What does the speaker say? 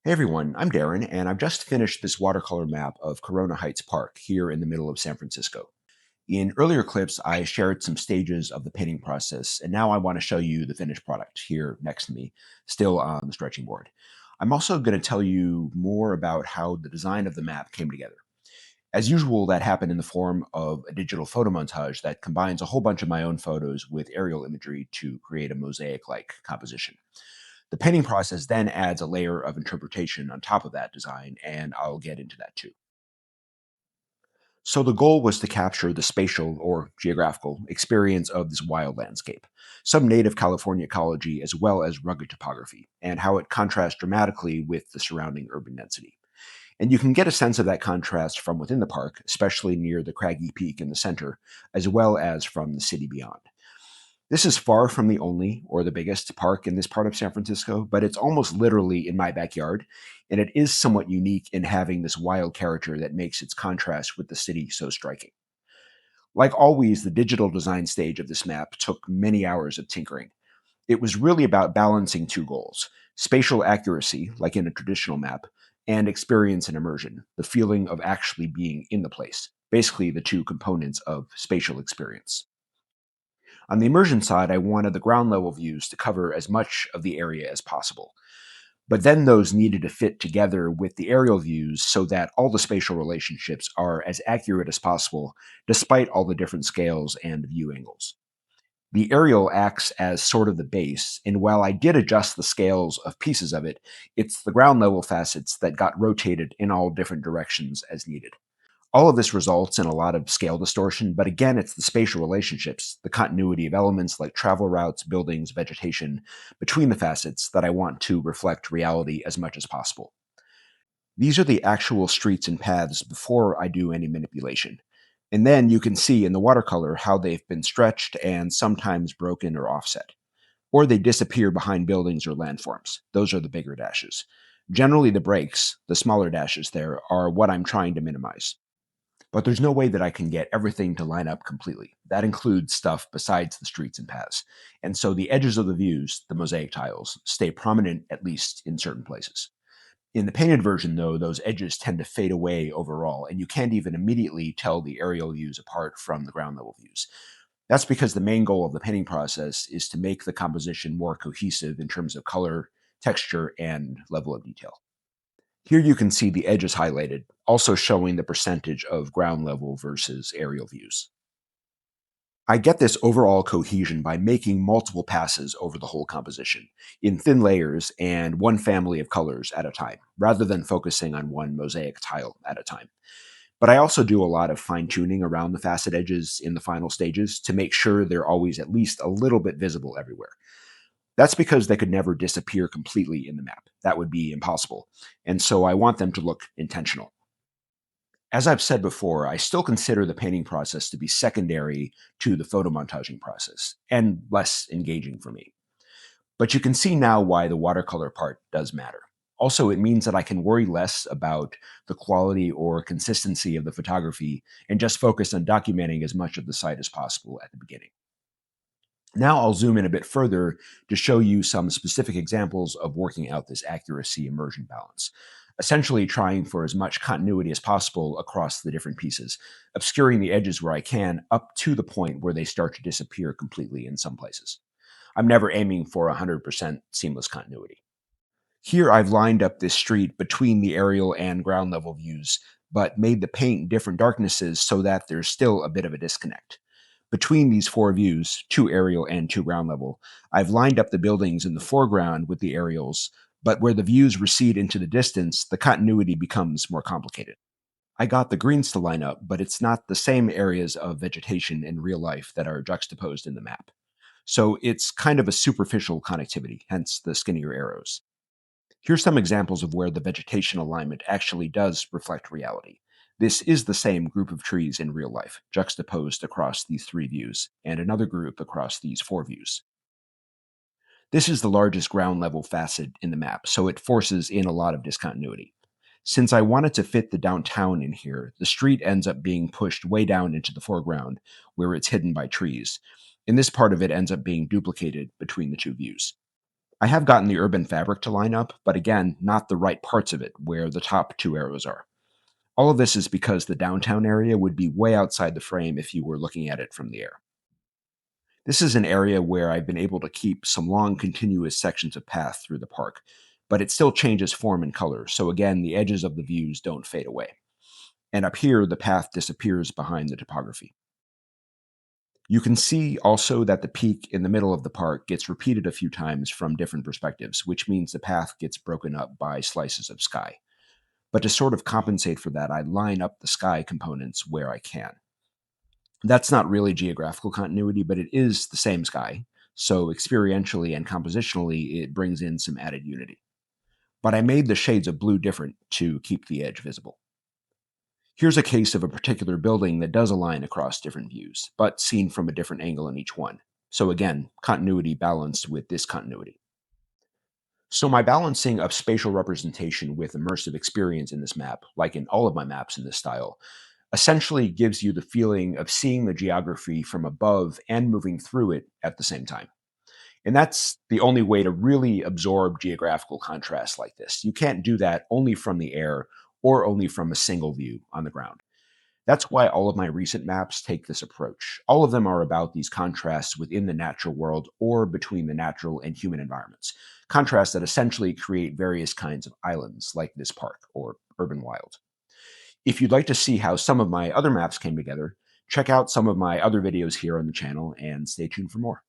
Hey everyone, I'm Darren, and I've just finished this watercolor map of Corona Heights Park here in the middle of San Francisco. In earlier clips, I shared some stages of the painting process, and now I want to show you the finished product here next to me, still on the stretching board. I'm also going to tell you more about how the design of the map came together. As usual, that happened in the form of a digital photomontage that combines a whole bunch of my own photos with aerial imagery to create a mosaic like composition. The painting process then adds a layer of interpretation on top of that design, and I'll get into that too. So the goal was to capture the spatial or geographical experience of this wild landscape, some native California ecology as well as rugged topography, and how it contrasts dramatically with the surrounding urban density. And you can get a sense of that contrast from within the park, especially near the craggy peak in the center, as well as from the city beyond. This is far from the only or the biggest park in this part of San Francisco, but it's almost literally in my backyard, and it is somewhat unique in having this wild character that makes its contrast with the city so striking. Like always, the digital design stage of this map took many hours of tinkering. It was really about balancing two goals: spatial accuracy, like in a traditional map, and experience and immersion, the feeling of actually being in the place, basically the two components of spatial experience. On the immersion side, I wanted the ground level views to cover as much of the area as possible. But then those needed to fit together with the aerial views so that all the spatial relationships are as accurate as possible, despite all the different scales and view angles. The aerial acts as sort of the base, and while I did adjust the scales of pieces of it, it's the ground level facets that got rotated in all different directions as needed. All of this results in a lot of scale distortion, but again, it's the spatial relationships, the continuity of elements like travel routes, buildings, vegetation between the facets that I want to reflect reality as much as possible. These are the actual streets and paths before I do any manipulation. And then you can see in the watercolor how they've been stretched and sometimes broken or offset. Or they disappear behind buildings or landforms. Those are the bigger dashes. Generally, the breaks, the smaller dashes there, are what I'm trying to minimize. But there's no way that I can get everything to line up completely. That includes stuff besides the streets and paths. And so the edges of the views, the mosaic tiles, stay prominent at least in certain places. In the painted version, though, those edges tend to fade away overall, and you can't even immediately tell the aerial views apart from the ground level views. That's because the main goal of the painting process is to make the composition more cohesive in terms of color, texture, and level of detail. Here you can see the edges highlighted, also showing the percentage of ground level versus aerial views. I get this overall cohesion by making multiple passes over the whole composition in thin layers and one family of colors at a time, rather than focusing on one mosaic tile at a time. But I also do a lot of fine tuning around the facet edges in the final stages to make sure they're always at least a little bit visible everywhere. That's because they could never disappear completely in the map. That would be impossible. And so I want them to look intentional. As I've said before, I still consider the painting process to be secondary to the photomontaging process and less engaging for me. But you can see now why the watercolor part does matter. Also, it means that I can worry less about the quality or consistency of the photography and just focus on documenting as much of the site as possible at the beginning. Now I'll zoom in a bit further to show you some specific examples of working out this accuracy immersion balance, essentially trying for as much continuity as possible across the different pieces, obscuring the edges where I can up to the point where they start to disappear completely in some places. I'm never aiming for 100% seamless continuity. Here I've lined up this street between the aerial and ground level views, but made the paint different darknesses so that there's still a bit of a disconnect. Between these four views, two aerial and two ground level, I've lined up the buildings in the foreground with the aerials, but where the views recede into the distance, the continuity becomes more complicated. I got the greens to line up, but it's not the same areas of vegetation in real life that are juxtaposed in the map. So it's kind of a superficial connectivity, hence the skinnier arrows. Here's some examples of where the vegetation alignment actually does reflect reality. This is the same group of trees in real life, juxtaposed across these three views, and another group across these four views. This is the largest ground level facet in the map, so it forces in a lot of discontinuity. Since I wanted to fit the downtown in here, the street ends up being pushed way down into the foreground, where it's hidden by trees, and this part of it ends up being duplicated between the two views. I have gotten the urban fabric to line up, but again, not the right parts of it where the top two arrows are. All of this is because the downtown area would be way outside the frame if you were looking at it from the air. This is an area where I've been able to keep some long continuous sections of path through the park, but it still changes form and color, so again, the edges of the views don't fade away. And up here, the path disappears behind the topography. You can see also that the peak in the middle of the park gets repeated a few times from different perspectives, which means the path gets broken up by slices of sky. But to sort of compensate for that, I line up the sky components where I can. That's not really geographical continuity, but it is the same sky. So experientially and compositionally, it brings in some added unity. But I made the shades of blue different to keep the edge visible. Here's a case of a particular building that does align across different views, but seen from a different angle in each one. So again, continuity balanced with discontinuity. So my balancing of spatial representation with immersive experience in this map, like in all of my maps in this style, essentially gives you the feeling of seeing the geography from above and moving through it at the same time. And that's the only way to really absorb geographical contrast like this. You can't do that only from the air or only from a single view on the ground. That's why all of my recent maps take this approach. All of them are about these contrasts within the natural world or between the natural and human environments. Contrasts that essentially create various kinds of islands, like this park or urban wild. If you'd like to see how some of my other maps came together, check out some of my other videos here on the channel and stay tuned for more.